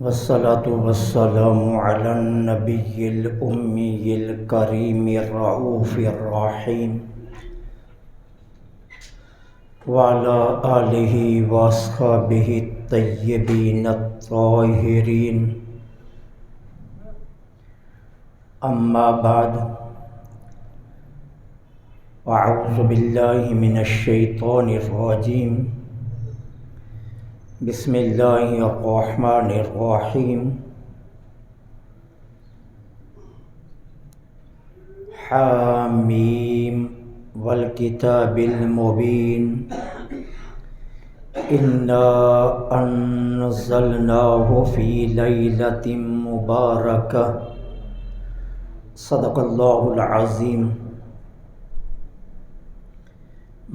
والصلاة والسلام على النبي الأمي الكريم الرؤوف الرحيم وعلى آله وأصحابه الطيبين الطاهرين. أما بعد، أعوذ بالله من الشيطان الرجيم. بسم اللہ الرحمن الرحیم. حامیم والکتاب المبین انا انزلناہ فی لیلۃ مبارکہ. صدق اللہ العظیم.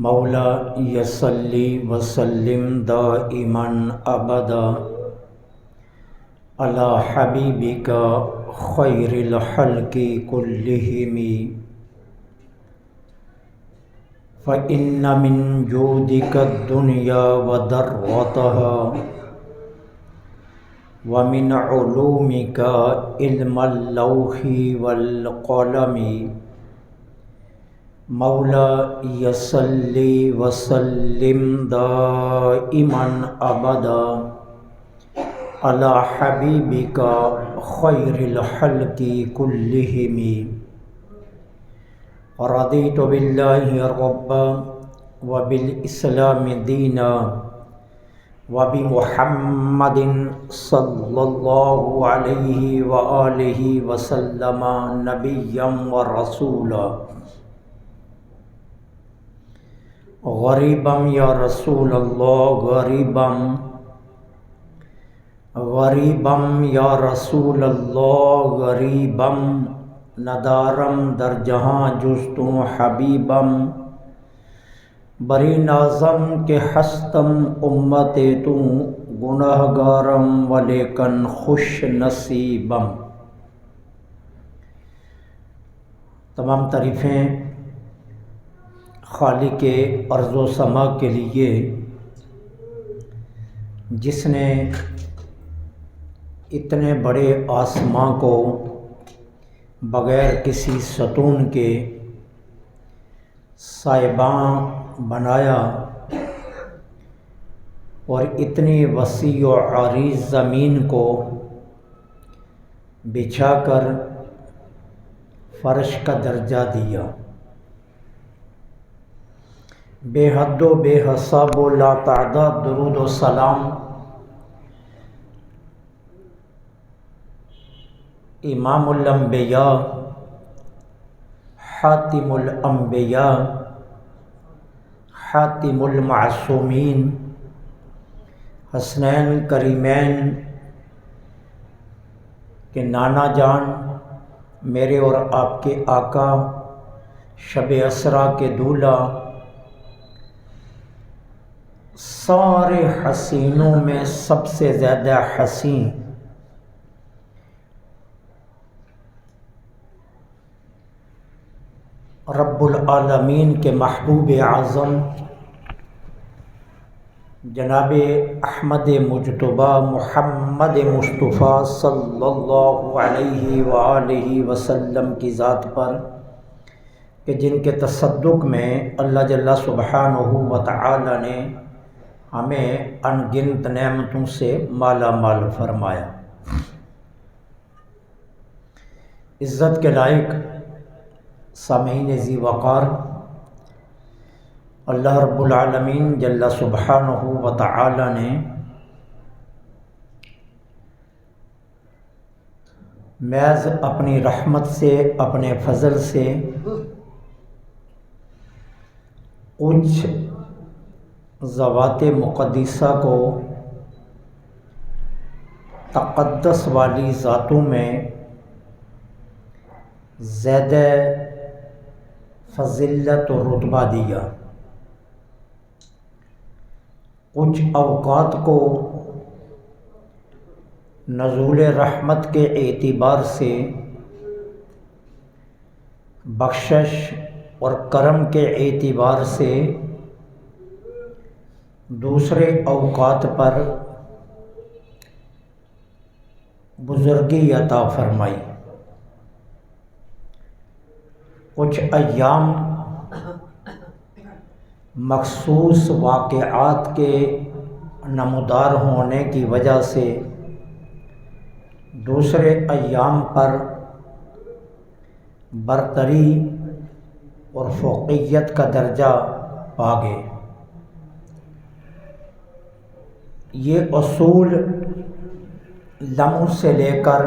مولا یصلی وسلم دائما ابدا علی حبیبک خیر الخلق کلہم فإن من جودک الدنیا وضرتها ومن علومک علم اللوح والقلم. مولا یصلی وسلم دائما ابدا علی حبیبک خیر الخلق کلہم. رضیت باللہ ربا وبالاسلام دینا وبمحمد صلی اللہ علیہ وآلہ وسلم نبیا ورسولا. غریبم یا رسول اللہ غریبم، غریبم یا رسول اللہ غریبم، ندارم در جہاں جز تو حبیبم. بری نازم کے ہستم امت تو گناہ گارم ولیکن خوش نصیبم. تمام تعریفیں خالق ارض و سما کے لیے، جس نے اتنے بڑے آسماں کو بغیر کسی ستون کے سائباں بنایا اور اتنی وسیع و عریض زمین کو بچھا کر فرش کا درجہ دیا. بے حد و بے حساب و لا تعداد درود و سلام امام الانبیاء، حاتم الانبیاء، حاتم المعصومین، حسنین کریمین کے نانا جان، میرے اور آپ کے آقا، شب اسریٰ کے دولہ، سارے حسینوں میں سب سے زیادہ حسین، رب العالمین کے محبوب اعظم جناب احمد مجتبیٰ محمد مصطفیٰ صلی اللہ علیہ وآلہ وسلم کی ذات پر، کہ جن کے تصدق میں اللہ جل سبحانہ و تعالی نے ہمیں ان گنت نعمتوں سے مالا مال فرمایا. عزت کے لائق سامعین ذی وقار، اللہ رب العالمین جل سبحانہ و تعالی نے محض اپنی رحمت سے، اپنے فضل سے کچھ ذوات مقدسہ کو تقدس والی ذاتوں میں زیادہ فضیلت و رتبہ دیا. کچھ اوقات کو نزول رحمت کے اعتبار سے، بخشش اور کرم کے اعتبار سے، دوسرے اوقات پر بزرگی عطا فرمائی۔ کچھ ایام مخصوص واقعات کے نمودار ہونے کی وجہ سے دوسرے ایام پر برتری اور فوقیت کا درجہ پا گئے۔ یہ اصول لمحوں سے لے کر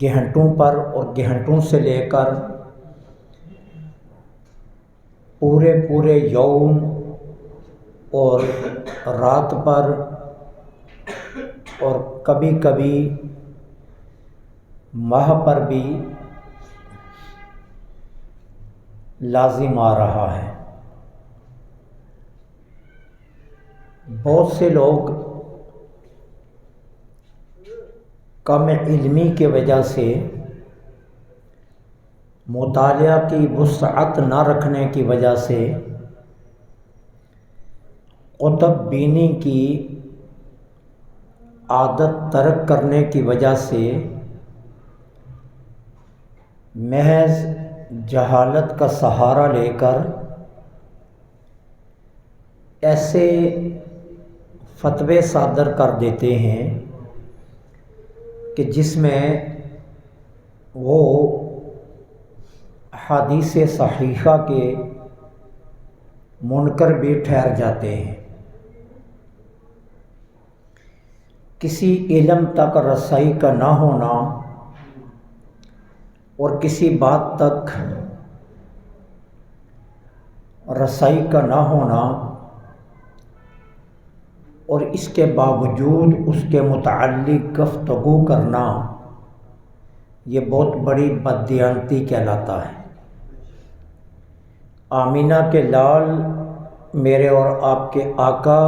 گھنٹوں پر اور گھنٹوں سے لے کر پورے یوم اور رات پر اور کبھی کبھی ماہ پر بھی لازم آ رہا ہے۔ بہت سے لوگ کم علمی کی وجہ سے مطالعہ کی وسعت نہ رکھنے کی وجہ سے کتب بینی کی عادت ترک کرنے کی وجہ سے محض جہالت کا سہارا لے کر ایسے فتوے صادر کر دیتے ہیں کہ جس میں وہ احادیث صحیحہ کے منکر بھی ٹھہر جاتے ہیں۔ کسی علم تک رسائی کا نہ ہونا اور کسی بات تک رسائی کا نہ ہونا اور اس کے باوجود اس کے متعلق گفتگو کرنا، یہ بہت بڑی بددیانتی کہلاتا ہے۔ آمینہ کے لال میرے اور آپ کے آقا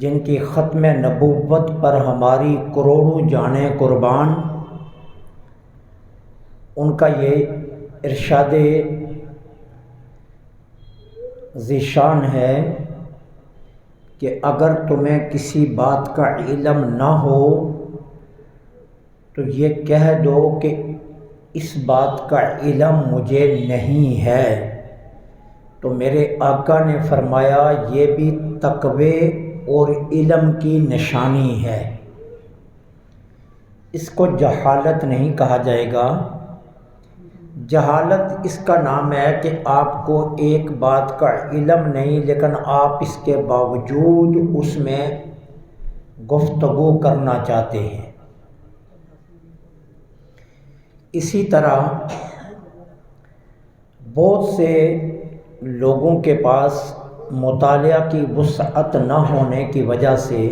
جن کی ختم نبوت پر ہماری کروڑوں جانیں قربان، ان کا یہ ارشاد ذیشان ہے کہ اگر تمہیں کسی بات کا علم نہ ہو تو یہ کہہ دو کہ اس بات کا علم مجھے نہیں ہے۔ تو میرے آقا نے فرمایا یہ بھی تقوی اور علم کی نشانی ہے۔ اس کو جہالت نہیں کہا جائے گا۔ جہالت اس کا نام ہے کہ آپ کو ایک بات کا علم نہیں لیکن آپ اس کے باوجود اس میں گفتگو کرنا چاہتے ہیں۔ اسی طرح بہت سے لوگوں کے پاس مطالعہ کی وسعت نہ ہونے کی وجہ سے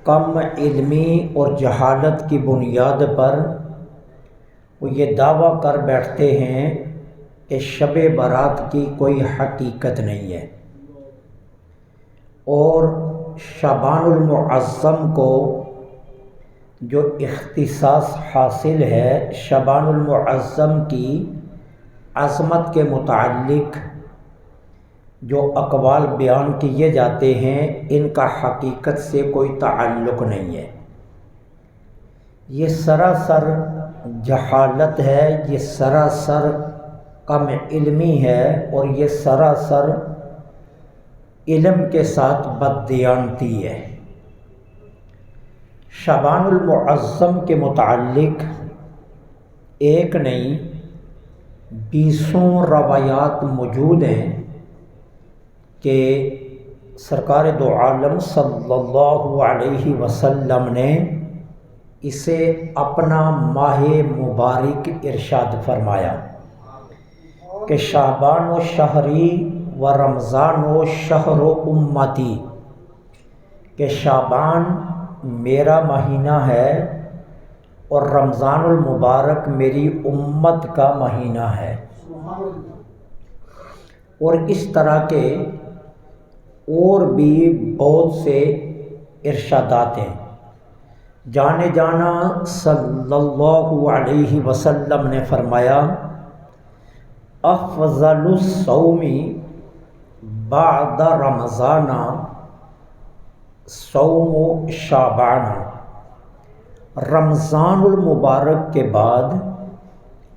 کم علمی اور جہالت کی بنیاد پر وہ یہ دعویٰ کر بیٹھتے ہیں کہ شب برات کی کوئی حقیقت نہیں ہے، اور شعبان المعظم کو جو اختصاص حاصل ہے، شعبان المعظم کی عظمت کے متعلق جو اقوال بیان کیے جاتے ہیں ان کا حقیقت سے کوئی تعلق نہیں ہے۔ یہ سراسر جہالت ہے، یہ سراسر کم علمی ہے، اور یہ سراسر علم کے ساتھ بددیانتی ہے۔ شعبان المعظم کے متعلق ایک نہیں 20 روایات موجود ہیں کہ سرکار دو عالم صلی اللہ علیہ وسلم نے اسے اپنا ماہ مبارک ارشاد فرمایا کہ شعبان و شہری و رمضان و شہر و امتی، کہ شعبان میرا مہینہ ہے اور رمضان المبارک میری امت کا مہینہ ہے۔ اور اس طرح کے اور بھی بہت سے ارشادات ہیں۔ جانے جانا صلی اللہ علیہ وسلم نے فرمایا افضل الصوم بعد رمضان صوم شعبان، رمضان المبارک کے بعد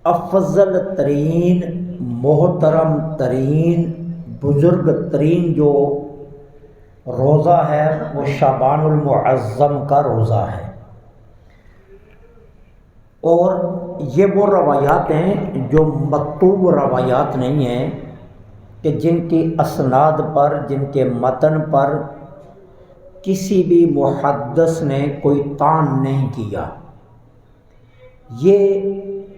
افضل ترین، محترم ترین، بزرگ ترین جو روزہ ہے وہ شعبان المعظم کا روزہ ہے۔ اور یہ وہ روایات ہیں جو مکتوب روایات نہیں ہیں کہ جن کی اسناد پر، جن کے متن پر کسی بھی محدث نے کوئی طعن نہیں کیا۔ یہ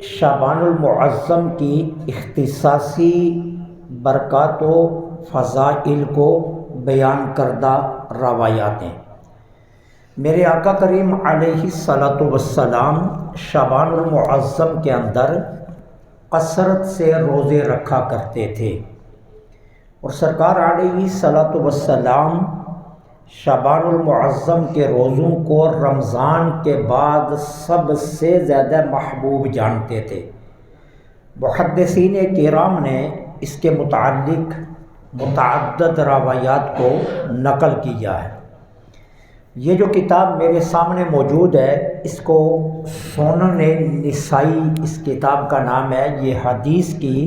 شعبان المعظم کی اختصاصی برکات و فضائل کو بیان کردہ روایات ہیں۔ میرے آقا کریم علیہ الصلاۃ والسلام شعبان المعظم کے اندر کثرت سے روزے رکھا کرتے تھے، اور سرکار علیہ الصلاۃ والسلام شعبان المعظم کے روزوں کو رمضان کے بعد سب سے زیادہ محبوب جانتے تھے۔ محدثین کرام نے اس کے متعلق متعدد روایات کو نقل کیا ہے۔ یہ جو کتاب میرے سامنے موجود ہے اس کو سنن نسائی اس کتاب کا نام ہے۔ یہ حدیث کی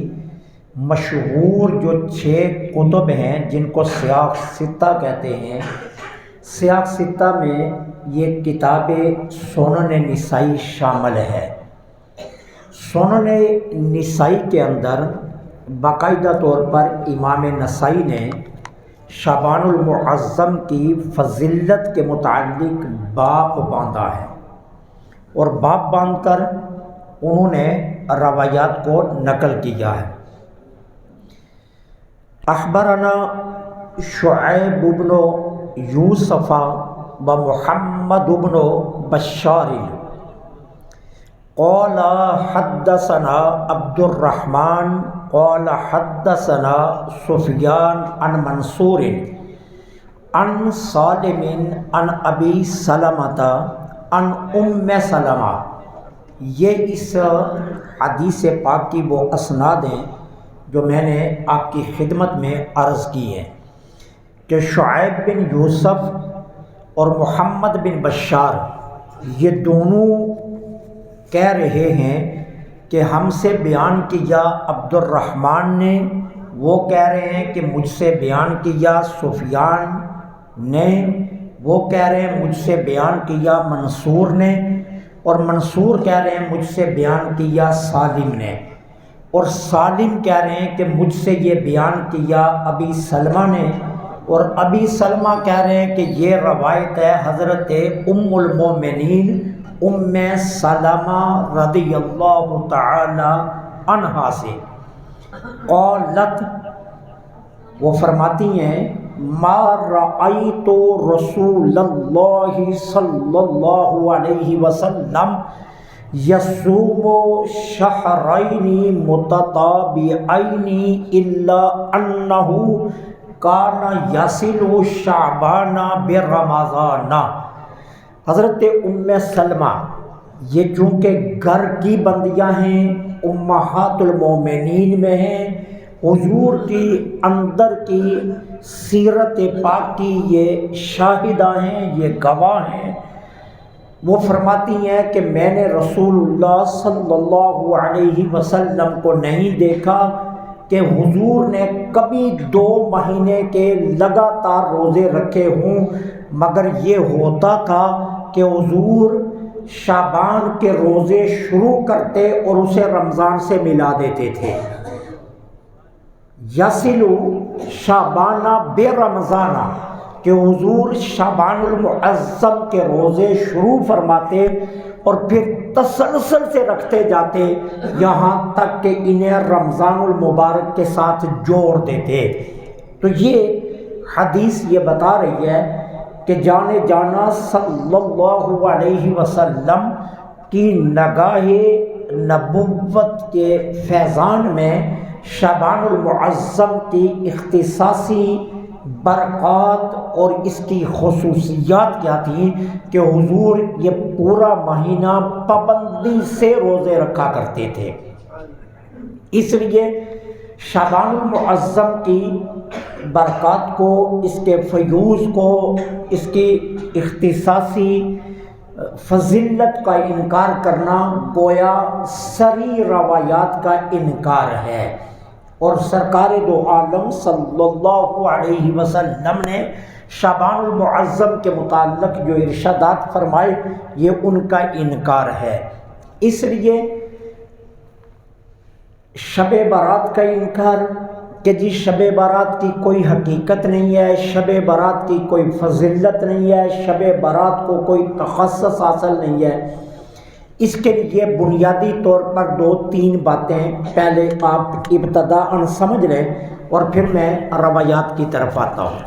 مشہور جو 6 کتب ہیں جن کو سیاق ستہ کہتے ہیں، سیاق ستہ میں یہ کتاب سنن نسائی شامل ہے۔ سنن نسائی کے اندر باقاعدہ طور پر امام نسائی نے شعبان المعظم کی فضیلت کے متعلق باب باندھا ہے، اور باب باندھ کر انہوں نے روایات کو نقل کیا ہے۔ اخبرنا شعیب بن یوسف و محمد بن بشار قال حدثنا عبد الرحمن قال حدثنا سفیان عن منصور عن سالم عن ابی سلمۃ عن ام سلمہ۔ یہ اس حدیث پاک کی وہ اسناد ہیں جو میں نے آپ کی خدمت میں عرض کی ہے کہ شعیب بن یوسف اور محمد بن بشار یہ دونوں کہہ رہے ہیں کہ ہم سے بیان کیا عبد الرحمن نے، وہ کہہ رہے ہیں کہ مجھ سے بیان کیا سفیان نے، وہ کہہ رہے ہیں مجھ سے بیان کیا منصور نے، اور منصور کہہ رہے ہیں مجھ سے بیان کیا سالم نے، اور سالم کہہ رہے ہیں کہ مجھ سے یہ بیان کیا ابی سلمہ نے، اور ابی سلمہ کہہ رہے ہیں کہ یہ روایت ہے حضرت ام المومنین ام سلمہ رضی اللہ تعالی عنہا سے۔ قالت، وہ فرماتی ہیں ما رأیت رسول اللہ صلی اللہ علیہ وسلم یصوم شہرین متتابعین الا انہ کان یصل شعبان برمضان۔ حضرت ام سلمہ یہ چونکہ گھر کی بندیاں ہیں، امہات المومنین میں ہیں، حضور کی اندر کی سیرت پاک کی یہ شاہدہ ہیں، یہ گواہ ہیں۔ وہ فرماتی ہیں کہ میں نے رسول اللہ صلی اللہ علیہ وسلم کو نہیں دیکھا کہ حضور نے کبھی 2 مہینے کے لگاتار روزے رکھے ہوں، مگر یہ ہوتا تھا کہ حضور شعبان کے روزے شروع کرتے اور اسے رمضان سے ملا دیتے تھے۔ یصل شعبان بے رمضان، کہ حضور شعبان المعظم کے روزے شروع فرماتے اور پھر تسلسل سے رکھتے جاتے یہاں تک کہ انہیں رمضان المبارک کے ساتھ جوڑ دیتے۔ تو یہ حدیث یہ بتا رہی ہے کہ جانے جانا صلی اللہ علیہ وسلم کی نگاہ نبوت کے فیضان میں شعبان المعظم کی اختصاصی برکات اور اس کی خصوصیات کیا تھیں کہ حضور یہ پورا مہینہ پابندی سے روزے رکھا کرتے تھے۔ اس لیے شعبان المعظم کی برکات کو، اس کے فیوز کو، اس کی اختصاصی فضیلت کا انکار کرنا گویا سری روایات کا انکار ہے۔ اور سرکار دو عالم صلی اللہ علیہ وسلم نے شعبان المعظم کے متعلق جو ارشادات فرمائے یہ ان کا انکار ہے۔ اس لیے شب برات کا انکار کہ جی شب برات کی کوئی حقیقت نہیں ہے، شب برات کی کوئی فضیلت نہیں ہے، شب برات کو کوئی تخصص حاصل نہیں ہے، اس کے لیے بنیادی طور پر 2-3 باتیں پہلے آپ ابتداءً سمجھ لیں اور پھر میں روایات کی طرف آتا ہوں۔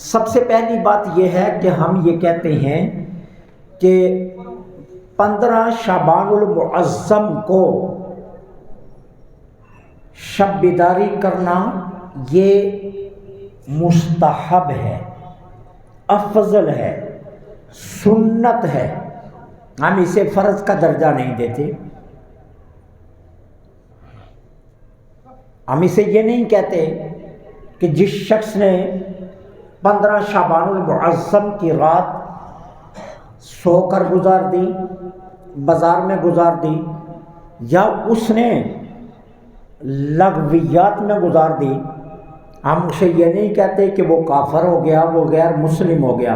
سب سے پہلی بات یہ ہے کہ ہم یہ کہتے ہیں کہ 15 شعبان المعظم کو شب بیداری کرنا یہ مستحب ہے، افضل ہے، سنت ہے، ہم اسے فرض کا درجہ نہیں دیتے۔ ہم اسے یہ نہیں کہتے کہ جس شخص نے 15 شعبان المعظم کی رات سو کر گزار دی، بازار میں گزار دی، یا اس نے لغویات میں گزار دی، ہم اسے یہ نہیں کہتے کہ وہ کافر ہو گیا، وہ غیر مسلم ہو گیا،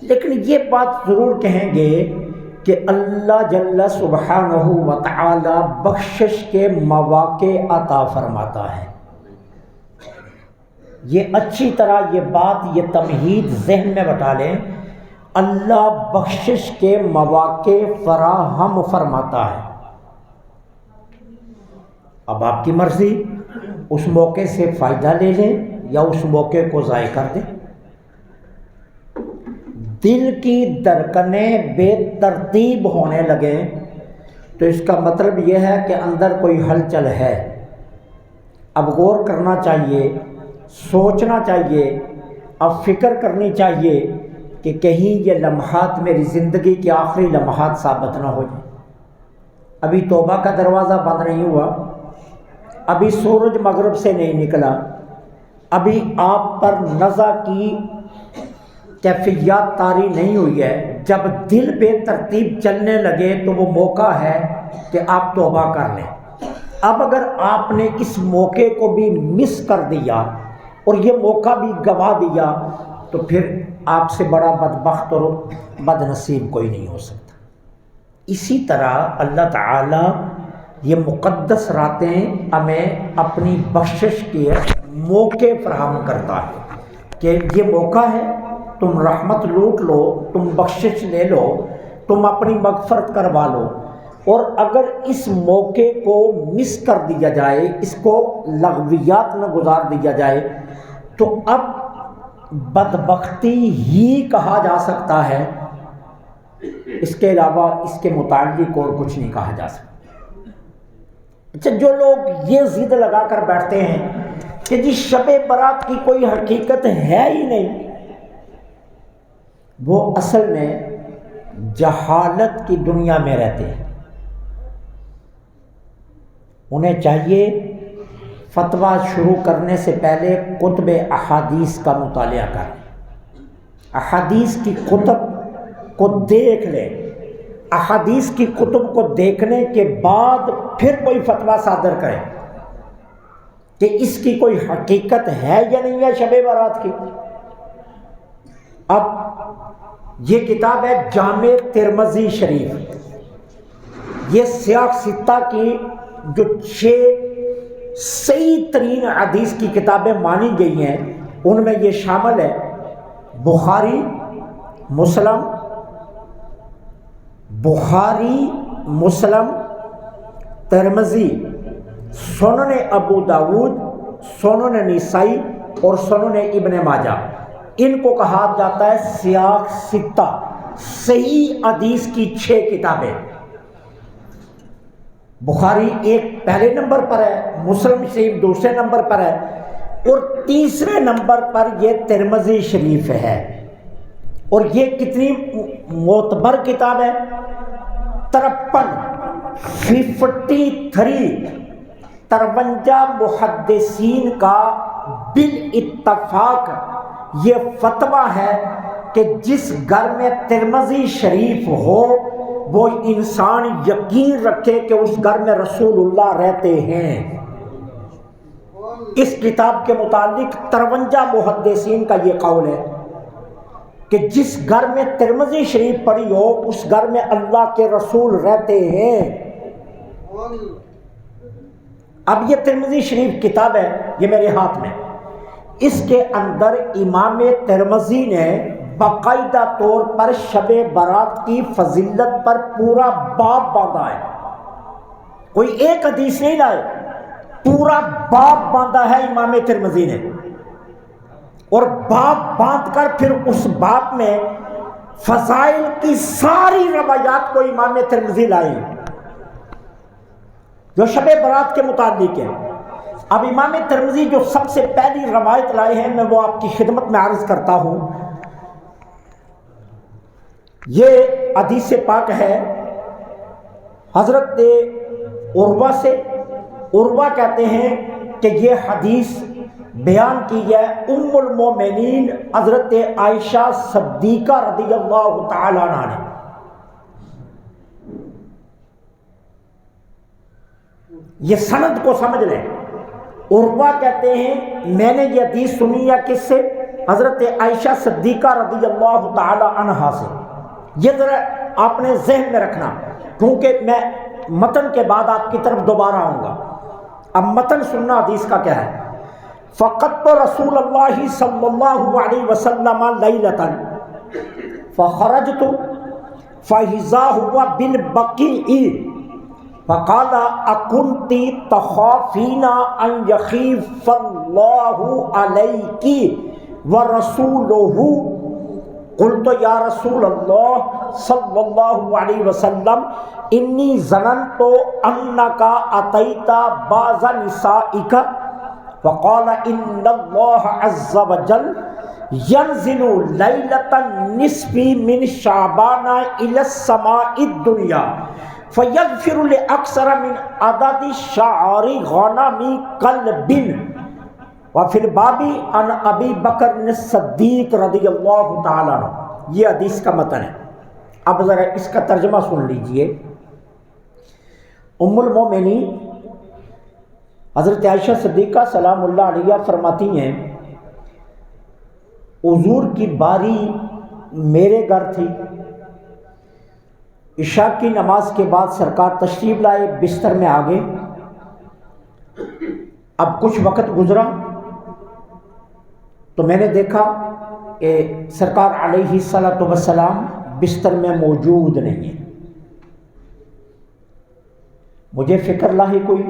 لیکن یہ بات ضرور کہیں گے کہ اللہ جل سبحانہ و تعالی بخشش کے مواقع عطا فرماتا ہے۔ یہ اچھی طرح یہ بات، یہ تمہید ذہن میں بٹھا لیں، اللہ بخشش کے مواقع فراہم فرماتا ہے۔ اب آپ کی مرضی، اس موقع سے فائدہ لے لیں یا اس موقع کو ضائع کر دیں۔ دل کی دھڑکنیں بے ترتیب ہونے لگیں تو اس کا مطلب یہ ہے کہ اندر کوئی ہلچل ہے۔ اب غور کرنا چاہیے، سوچنا چاہیے، اب فکر کرنی چاہیے کہ کہیں یہ لمحات میری زندگی کے آخری لمحات ثابت نہ ہو جائیں۔ ابھی توبہ کا دروازہ بند نہیں ہوا، ابھی سورج مغرب سے نہیں نکلا، ابھی آپ پر نزع کی کیفیات طاری نہیں ہوئی ہے۔ جب دل بے ترتیب چلنے لگے تو وہ موقع ہے کہ آپ توبہ کر لیں۔ اب اگر آپ نے اس موقع کو بھی مس کر دیا اور یہ موقع بھی گنوا دیا تو پھر آپ سے بڑا بدبخت اور بد نصیب کوئی نہیں ہو سکتا۔ اسی طرح اللہ تعالیٰ یہ مقدس راتیں ہمیں اپنی بخشش کے موقع فراہم کرتا ہے کہ یہ موقع ہے، تم رحمت لوٹ لو، تم بخشش لے لو، تم اپنی مغفرت کروا لو۔ اور اگر اس موقع کو مس کر دیا جائے، اس کو لغویات میں گزار دیا جائے تو اب بدبختی ہی کہا جا سکتا ہے، اس کے علاوہ اس کے متعلق اور کچھ نہیں کہا جا سکتا۔ اچھا، جو لوگ یہ ضد لگا کر بیٹھتے ہیں کہ جی شب برات کی کوئی حقیقت ہے ہی نہیں، وہ اصل میں جہالت کی دنیا میں رہتے ہیں۔ انہیں چاہیے فتویٰ شروع کرنے سے پہلے کتب احادیث کا مطالعہ کریں، احادیث کی کتب کو دیکھ لیں، احادیث کی کتب کو دیکھنے کے بعد پھر کوئی فتویٰ صادر کریں کہ اس کی کوئی حقیقت ہے یا نہیں ہے شب برات کی۔ اب یہ کتاب ہے جامع ترمذی شریف، یہ سیاق ستہ کی جو 6 صحیح ترین حدیث کی کتابیں مانی گئی ہیں ان میں یہ شامل ہے بخاری، مسلم، ترمذی، سنن ابو داود، سنن نسائی اور سنن ابن ماجہ۔ ان کو کہا جاتا ہے سیاق ستہ، صحیح حدیث کی 6 کتابیں۔ بخاری ایک پہلے نمبر پر ہے، مسلم شریف دوسرے نمبر پر ہے اور تیسرے نمبر پر یہ ترمذی شریف ہے۔ اور یہ کتنی معتبر کتاب ہے؟ 53 محدثین کا بالاتفاق یہ فتویٰ ہے کہ جس گھر میں ترمذی شریف ہو وہ انسان یقین رکھے کہ اس گھر میں رسول اللہ رہتے ہیں۔ اس کتاب کے متعلق 53 محدثین کا یہ قول ہے کہ جس گھر میں ترمذی شریف پڑھی ہو اس گھر میں اللہ کے رسول رہتے ہیں۔ اب یہ ترمذی شریف کتاب ہے، یہ میرے ہاتھ میں، اس کے اندر امام ترمذی نے باقاعدہ طور پر شب برات کی فضیلت پر پورا باب باندھا ہے، کوئی ایک حدیث نہیں لائے، پورا باب باندھا ہے امام ترمذی نے، اور باب باندھ کر پھر اس باب میں فضائل کی ساری روایات کو امام ترمذی لائے جو شب برات کے متعلق ہے۔ اب امام ترمذی جو سب سے پہلی روایت لائے ہیں میں وہ آپ کی خدمت میں عرض کرتا ہوں۔ یہ حدیث پاک ہے حضرت عروہ سے۔ عروہ کہتے ہیں کہ یہ حدیث بیان کی ہے ام المومنین حضرت عائشہ صدیقہ رضی اللہ تعالی عنہا نے۔ یہ سند کو سمجھ لیں، عروہ کہتے ہیں میں نے یہ حدیث سنی ہے کس سے؟ حضرت عائشہ صدیقہ رضی اللہ تعالی عنہا سے۔ یہ ذرا آپ نے ذہن میں رکھنا کیونکہ میں متن کے بعد آپ کی طرف دوبارہ آؤں گا۔ اب متن سننا حدیث کا کیا ہے۔ فقط رسول اللہ صلی اللہ علیہ وسلم لیلۃ فخرجت فاذا هو بالبقیع فقال اکنت تخافین ان یخیف اللہ علیک ورسولہ قلت یا رسول اللہ صلی اللہ علیہ وسلم انی ظننت انک اتیت بعض نسائک فقال ان اللہ عز وجل ینزل لیلۃ النصف من شعبان الی السماء الدنیا فیغفر لاکثر من عدد شعار غنم کلب وفی الباب عن ابی بکر الصدیق رضی اللہ تعالی عنہ۔ یہ حدیث کا متن ہے۔ اب ذرا اس کا ترجمہ سن لیجئے۔ ام المومنین حضرت عائشہ صدیقہ سلام اللہ علیہ فرماتی ہیں حضور کی باری میرے گھر تھی، عشاء کی نماز کے بعد سرکار تشریف لائے، بستر میں آگے۔ اب کچھ وقت گزرا تو میں نے دیکھا کہ سرکار علیہ الصلوۃ والسلام بستر میں موجود نہیں ہیں۔ مجھے فکر لاحق ہوئی،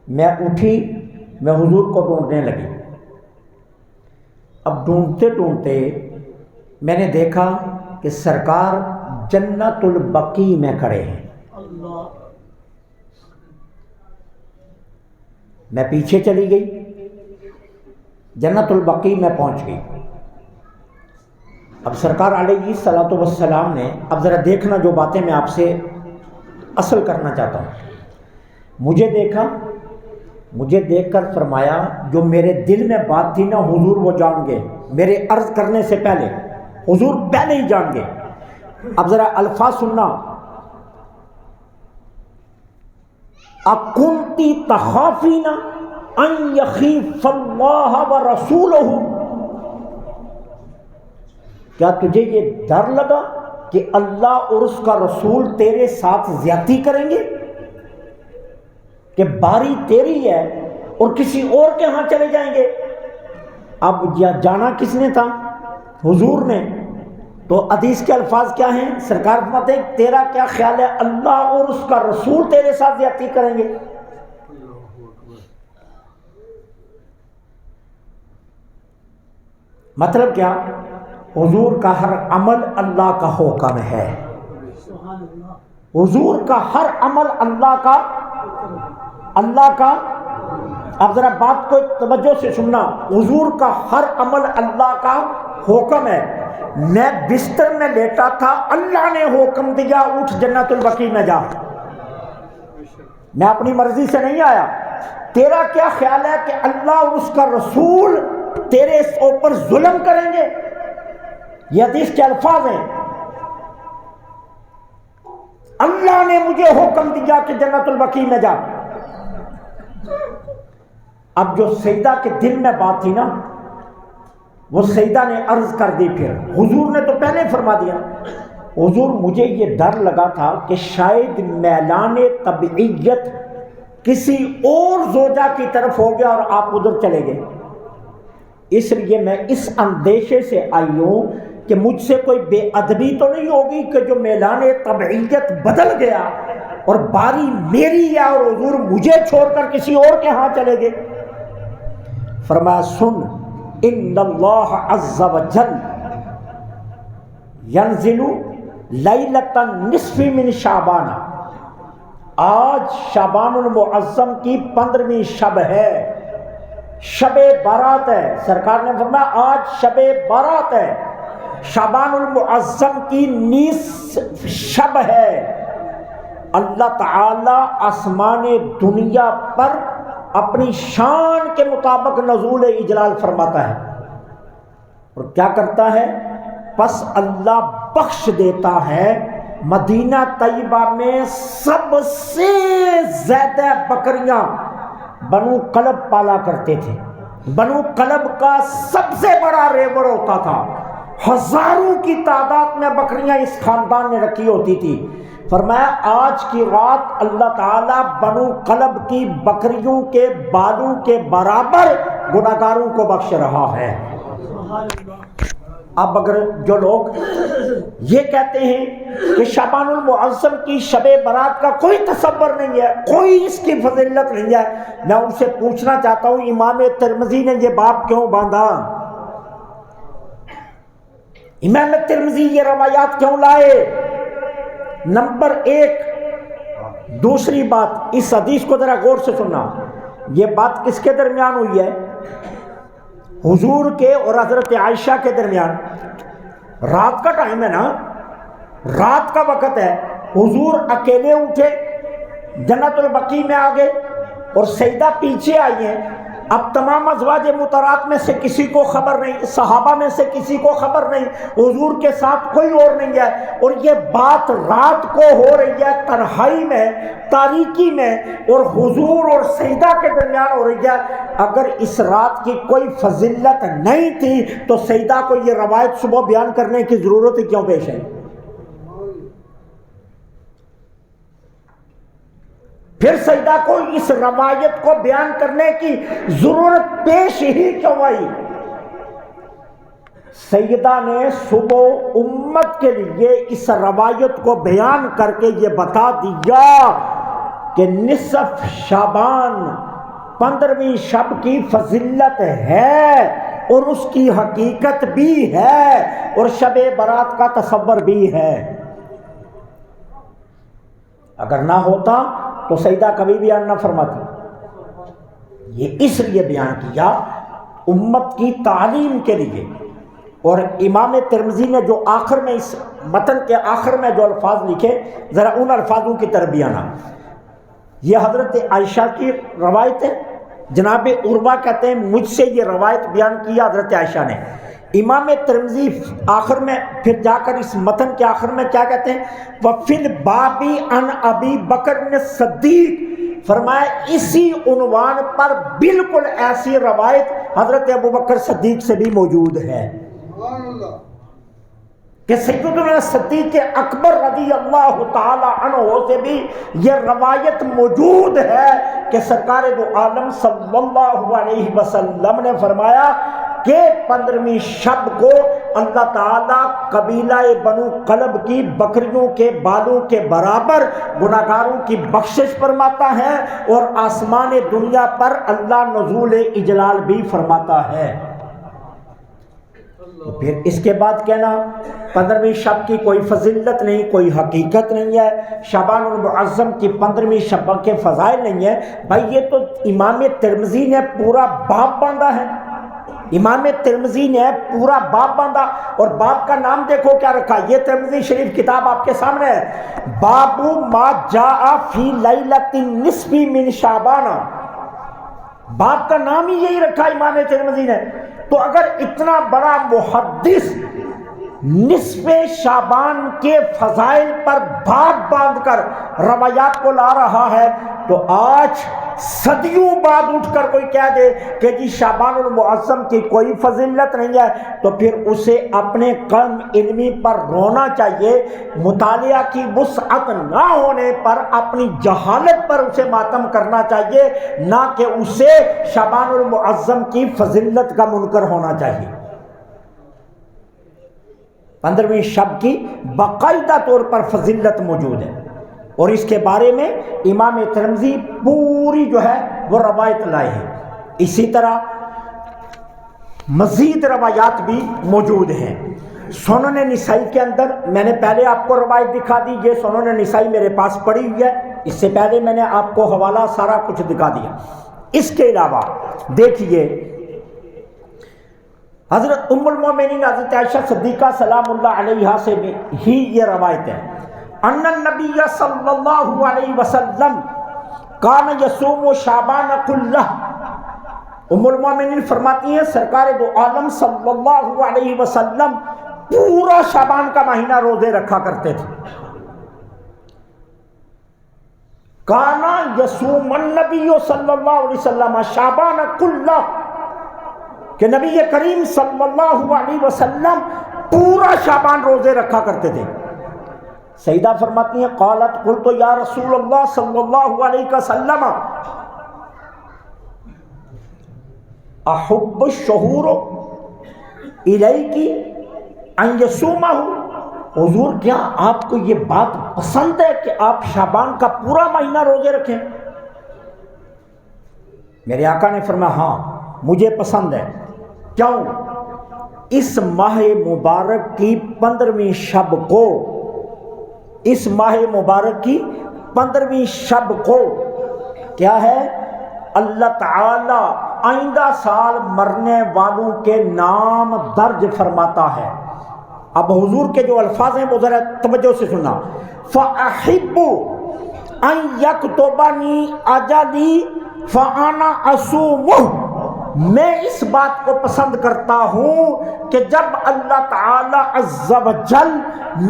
میں اٹھی، میں حضور کو ڈھونڈنے لگی۔ اب ڈھونڈتے ڈھونڈتے میں نے دیکھا کہ سرکار جنت البقیع میں کھڑے ہیں۔ میں پیچھے چلی گئی، جنت البقیع میں پہنچ گئی۔ اب سرکار علیہ الصلوۃ والسلام نے، اب ذرا دیکھنا جو باتیں میں آپ سے اصل کرنا چاہتا ہوں، مجھے دیکھ کر فرمایا جو میرے دل میں بات تھی نا حضور وہ جان گئے، میرے عرض کرنے سے پہلے حضور پہلے ہی جان گئے۔ اب ذرا الفاظ سننا، اکنتی تخافین ان یخیف اللہ ورسولہ، کیا تجھے یہ ڈر لگا کہ اللہ اور اس کا رسول تیرے ساتھ زیادتی کریں گے، کہ باری تیری ہے اور کسی اور کے ہاں چلے جائیں گے؟ اب جانا کس نے تھا؟ حضور نے۔ تو حدیث کے الفاظ کیا ہیں؟ سرکار فرماتے ہیں تیرا کیا خیال ہے اللہ اور اس کا رسول تیرے ساتھ زیادتی کریں گے؟ مطلب کیا؟ حضور کا ہر عمل اللہ کا حکم ہے، حضور کا ہر عمل اللہ کا اب ذرا بات کو توجہ سے سننا، حضور کا ہر عمل اللہ کا حکم ہے۔ میں بستر میں لیٹا تھا، اللہ نے حکم دیا اٹھ جنت البقیع میں جا، میں اپنی مرضی سے نہیں آیا، تیرا کیا خیال ہے کہ اللہ اور اس کا رسول تیرے اوپر ظلم کریں گے؟ یہ حدیث کے الفاظ ہیں، اللہ نے مجھے حکم دیا کہ جنت البقیع میں جا۔ اب جو سیدہ کے دل میں بات تھی نا، وہ سیدہ نے عرض کر دی، پھر حضور نے تو پہلے فرما دیا، حضور مجھے یہ ڈر لگا تھا کہ شاید میلان طبعیت کسی اور زوجہ کی طرف ہو گیا اور آپ ادھر چلے گئے، اس لیے میں اس اندیشے سے آئی ہوں کہ مجھ سے کوئی بے ادبی تو نہیں ہوگی کہ جو میلان طبعیت بدل گیا اور باری میری ہے اور حضور مجھے چھوڑ کر کسی اور کے ہاں چلے گئے۔ فرمایا سن، ان اللہ عز وجل ینزل لیلۃ النصف من شعبان، آج شعبان المعظم کی 15ویں شب ہے، شب بارات ہے۔ سرکار نے فرمایا آج شب بارات ہے، شعبان المعظم کی نصف شب ہے۔ اللہ تعالی آسمان دنیا پر اپنی شان کے مطابق نزول اجلال فرماتا ہے، اور کیا کرتا ہے؟ پس اللہ بخش دیتا ہے۔ مدینہ طیبہ میں سب سے زیادہ بکریاں بنو کلب پالا کرتے تھے، بنو کلب کا سب سے بڑا ریوڑ ہوتا تھا، ہزاروں کی تعداد میں بکریاں اس خاندان نے رکھی ہوتی تھی۔ فرمایا آج کی رات اللہ تعالیٰ بنو کلب کی بکریوں کے بالوں کے برابر گناہگاروں کو بخش رہا ہے۔ اب اگر جو لوگ یہ کہتے ہیں کہ شعبان المعظم کی شب برات کا کوئی تصور نہیں ہے، کوئی اس کی فضیلت نہیں ہے، میں ان سے پوچھنا چاہتا ہوں امام ترمذی نے یہ باب کیوں باندھا؟ امام ترمذی یہ روایات کیوں لائے؟ نمبر ایک، دوسری بات، اس حدیث کو ذرا غور سے سننا، یہ بات کس کے درمیان ہوئی ہے؟ حضور کے اور حضرت عائشہ کے درمیان۔ رات کا ٹائم ہے نا، رات کا وقت ہے، حضور اکیلے اٹھے، جنت البقیع میں آ گئے اور سیدہ پیچھے آئی ہیں۔ اب تمام ازواج مطہرات میں سے کسی کو خبر نہیں، صحابہ میں سے کسی کو خبر نہیں، حضور کے ساتھ کوئی اور نہیں ہے، اور یہ بات رات کو ہو رہی ہے، تنہائی میں، تاریکی میں، اور حضور اور سیدہ کے درمیان ہو رہی ہے۔ اگر اس رات کی کوئی فضیلت نہیں تھی تو سیدہ کو یہ روایت صبح بیان کرنے کی ضرورت ہی کیوں پیش ہے؟ پھر سیدہ کو اس روایت کو بیان کرنے کی ضرورت پیش ہی کیوں آئی؟ سیدہ نے صبح امت کے لیے اس روایت کو بیان کر کے یہ بتا دیا کہ نصف شعبان 15ویں شب کی فضیلت ہے اور اس کی حقیقت بھی ہے اور شب برات کا تصور بھی ہے۔ اگر نہ ہوتا تو سیدہ کبھی بیان نہ فرماتی۔ یہ اس لیے بیان کیا امت کی تعلیم کے لیے۔ اور امام ترمذی نے جو آخر میں اس متن کے آخر میں جو الفاظ لکھے، ذرا ان الفاظوں کی طرف بھی آنا۔ یہ حضرت عائشہ کی روایت ہے، جناب عروہ کہتے ہیں مجھ سے یہ روایت بیان کیا حضرت عائشہ نے۔ امام ترمذی آخر میں پھر جا کر اس متن کے آخر میں کیا کہتے ہیں؟ وَفِي الْبَابِ عَنْ أَبِي بَكْرٍ الصِّدِّيقِ، فرمایا اسی عنوان پر بالکل ایسی روایت حضرت ابوبکر صدیق سے بھی موجود ہے کہ سیدنا صدیق اکبر رضی اللہ تعالی عنہ سے بھی یہ روایت موجود ہے کہ سرکار دو عالم صلی اللہ علیہ وسلم نے فرمایا کہ 15ویں شب کو اللہ تعالیٰ قبیلہ بنو کلب کی بکریوں کے بالوں کے برابر گناہگاروں کی بخشش فرماتا ہے اور آسمان دنیا پر اللہ نزول اجلال بھی فرماتا ہے۔ تو پھر اس کے بعد کہنا 15ویں شب کی کوئی فضیلت نہیں، کوئی حقیقت نہیں ہے، شعبان المعظم کی 15ویں شب کے فضائل نہیں ہے، بھائی یہ تو امام ترمذی نے پورا باب باندھا ہے، امام ترمذی نے پورا باب باندھا، اور باب کا نام دیکھو کیا رکھا، یہ ترمذی شریف کتاب آپ کے سامنے ہے، باب ما جاء فی لیلۃ النصف من شعبان، بات کا نام ہی یہی رکھا امام ترمذی نے. تو اگر اتنا بڑا محدث نصف شعبان کے فضائل پر باب باندھ کر روایات کو لا رہا ہے، تو آج صدیوں بعد اٹھ کر کوئی کہہ دے کہ جی شعبان المعظم کی کوئی فضیلت نہیں ہے، تو پھر اسے اپنے کم علمی پر رونا چاہیے. مطالعہ کی وسعت نہ ہونے پر اپنی جہالت پر اسے ماتم کرنا چاہیے، نہ کہ اسے شعبان المعظم کی فضیلت کا منکر ہونا چاہیے. 15ویں شب کی باقاعدہ طور پر فضیلت موجود ہے، اور اس کے بارے میں امام ترمذی پوری جو ہے وہ روایت لائے ہیں. اسی طرح مزید روایات بھی موجود ہیں. سنن نسائی کے اندر میں نے پہلے آپ کو روایت دکھا دی، یہ سنن نسائی میرے پاس پڑی ہوئی ہے، اس سے پہلے میں نے آپ کو حوالہ سارا کچھ دکھا دیا. اس کے علاوہ دیکھیے حضرت ام المومنین حضرت عائشہ صدیقہ سلام اللہ علیہا سے بھی ہی یہ روایت ہے، ان النبی صلی اللہ علیہ وسلم کان یصوم شعبان کلہ. ام المومنین فرماتی ہیں سرکار دو عالم صلی اللہ علیہ وسلم پورا شعبان کا مہینہ روزے رکھا کرتے تھے. کانا یصوم النبی صلی اللہ علیہ وسلم شعبان کلہ، کہ نبی کریم صلی اللہ علیہ وسلم پورا شعبان روزے رکھا کرتے تھے. سیدہ فرماتی ہیں قالت قلت یا رسول اللہ صلی اللہ علیہ وسلم احب الشہور الیک ان یصومہ، حضور کیا آپ کو یہ بات پسند ہے کہ آپ شعبان کا پورا مہینہ روزے رکھیں؟ میرے آقا نے فرمایا ہاں مجھے پسند ہے. کیوں؟ اس ماہ مبارک کی 15ویں شب کو، اس ماہ مبارک کی 15ویں شب کو کیا ہے، اللہ تعالی آئندہ سال مرنے والوں کے نام درج فرماتا ہے. اب حضور کے جو الفاظ ہیں وہ ذرا توجہ سے سننا. فَأَحِبُّ أَن يَكْتُبَنِي أَجَلِي فَأَنَا أَصُومُهُ، میں اس بات کو پسند کرتا ہوں کہ جب اللہ تعالی عز و جل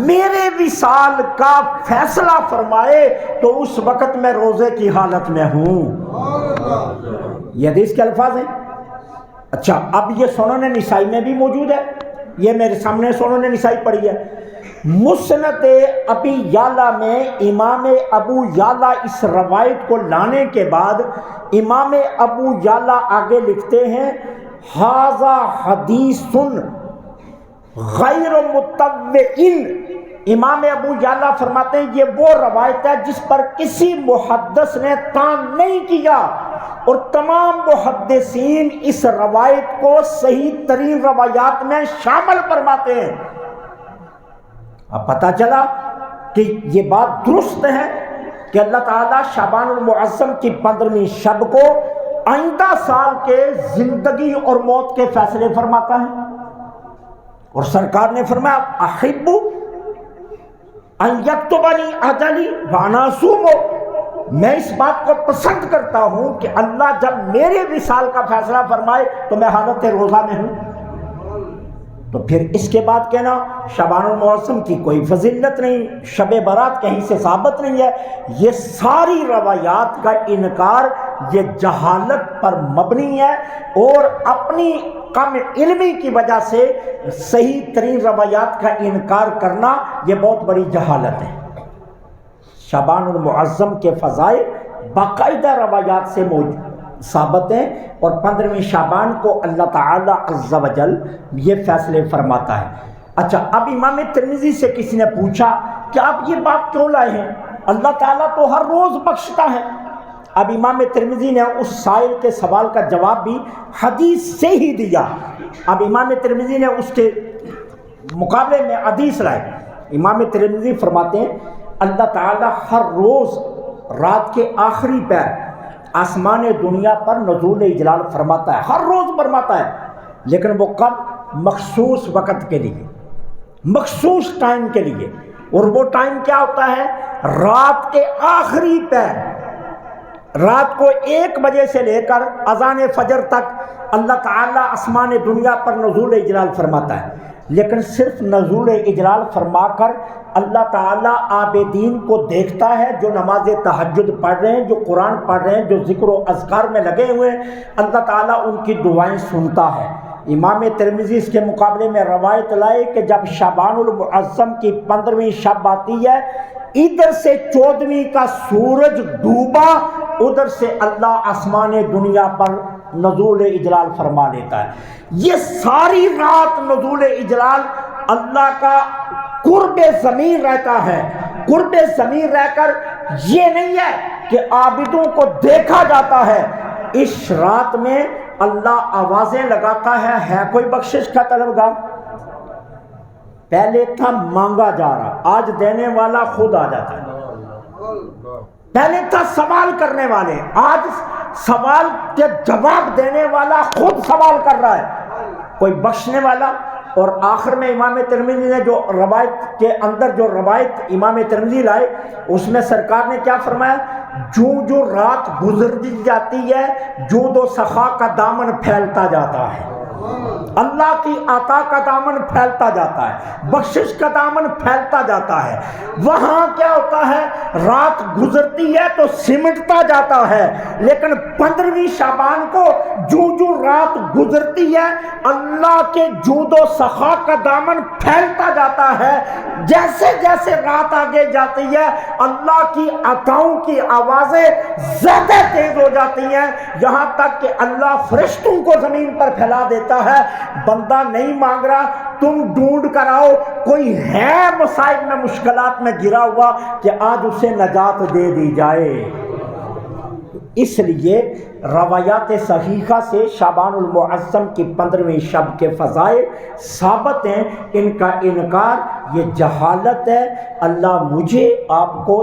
میرے وصال کا فیصلہ فرمائے تو اس وقت میں روزے کی حالت میں ہوں. یہ حدیث کے الفاظ ہیں. اچھا اب یہ سنن نسائی میں بھی موجود ہے، یہ میرے سامنے سنن نسائی پڑھی ہے. مسند ابی یعلا میں امام ابو یعلا اس روایت کو لانے کے بعد امام ابو یعلا آگے لکھتے ہیں ھذا حدیث غیر متبع. امام ابو یعلا فرماتے ہیں یہ وہ روایت ہے جس پر کسی محدث نے طعن نہیں کیا، اور تمام محدثین اس روایت کو صحیح ترین روایات میں شامل فرماتے ہیں. اب پتہ چلا کہ یہ بات درست ہے کہ اللہ تعالیٰ شعبان المعظم کی 15ویں شب کو آئندہ سال کے زندگی اور موت کے فیصلے فرماتا ہے. اور سرکار نے فرمایا احب ان یکتبنی اجلی وانا اصوم، میں اس بات کو پسند کرتا ہوں کہ اللہ جب میرے وصال کا فیصلہ فرمائے تو میں حالت روزہ میں ہوں. تو پھر اس کے بعد کہنا شعبان المعظم کی کوئی فضیلت نہیں، شب برات کہیں سے ثابت نہیں ہے، یہ ساری روایات کا انکار یہ جہالت پر مبنی ہے، اور اپنی کم علمی کی وجہ سے صحیح ترین روایات کا انکار کرنا یہ بہت بڑی جہالت ہے. شعبان المعظم کے فضائل باقاعدہ روایات سے ثابت ہیں، اور 15ویں شعبان کو اللہ تعالی عز و جل یہ فیصلے فرماتا ہے. اچھا اب امام ترمذی سے کسی نے پوچھا کہ آپ یہ بات کیوں لائے ہیں، اللہ تعالیٰ تو ہر روز بخشتا ہے. اب امام ترمذی نے اس سائل کے سوال کا جواب بھی حدیث سے ہی دیا. اب امام ترمذی نے اس کے مقابلے میں حدیث لائے. امام ترمذی فرماتے ہیں اللہ تعالیٰ ہر روز رات کے آخری پہر آسمان دنیا پر نزول اجلال فرماتا ہے، ہر روز فرماتا ہے، لیکن وہ کب؟ مخصوص وقت کے لیے، مخصوص ٹائم کے لیے. اور وہ ٹائم کیا ہوتا ہے؟ رات کے آخری پہر. رات کو 1 بجے سے لے کر اذان فجر تک اللہ تعالیٰ آسمان دنیا پر نزول اجلال فرماتا ہے، لیکن صرف نزول اجلال فرما کر اللہ تعالیٰ عابدین کو دیکھتا ہے، جو نماز تہجد پڑھ رہے ہیں، جو قرآن پڑھ رہے ہیں، جو ذکر و اذکار میں لگے ہوئے ہیں، اللہ تعالیٰ ان کی دعائیں سنتا ہے۔ امام ترمذی اس کے مقابلے میں روایت لائے کہ جب شعبان المعظم کی 15ویں شب آتی ہے، ادھر سے 14ویں کا سورج ڈوبا، ادھر سے اللہ آسمان دنیا پر نزول اجلال فرما لیتا ہے۔ یہ ساری رات نزول اجلال اللہ کا قرب زمین رہتا ہے۔ قرب زمین رہ کر یہ نہیں ہے کہ عابدوں کو دیکھا جاتا ہے، اس رات میں اللہ آوازیں لگاتا ہے کوئی بخشش کا طلبگار؟ پہلے تھا مانگا جا رہا، آج دینے والا خود آ جاتا ہے۔ پہلے تھا سوال کرنے والے، آج سوال کے جواب دینے والا خود سوال کر رہا ہے، کوئی بخشنے والا۔ اور آخر میں امام ترمذی نے جو روایت کے اندر جو روایت امام ترمذی لائے، اس میں سرکار نے کیا فرمایا؟ جو رات گزرتی جاتی ہے، جود و سخا کا دامن پھیلتا جاتا ہے، اللہ کی عطا کا دامن پھیلتا جاتا ہے، بخشش کا دامن پھیلتا جاتا ہے۔ وہاں کیا ہوتا ہے؟ رات گزرتی ہے تو سمٹتا جاتا ہے، لیکن 15ویں شعبان کو جو رات گزرتی ہے، اللہ کے جود و سخا کا دامن پھیلتا جاتا ہے۔ جیسے جیسے رات آگے جاتی ہے، اللہ کی عطاؤں کی آوازیں زیادہ تیز ہو جاتی ہیں، یہاں تک کہ اللہ فرشتوں کو زمین پر پھیلا دیتا ہے۔ بندہ نہیں مانگ رہا، تم ڈھونڈ کر آؤ، کوئی ہے مصائب میں مشکلات میں گرا ہوا کہ آج اسے نجات دے دی جائے۔ اس لیے روایات صحیحہ سے شعبان المعظم کی 15ویں شب کے فضائل ثابت ہیں، ان کا انکار یہ جہالت ہے۔ اللہ مجھے آپ کو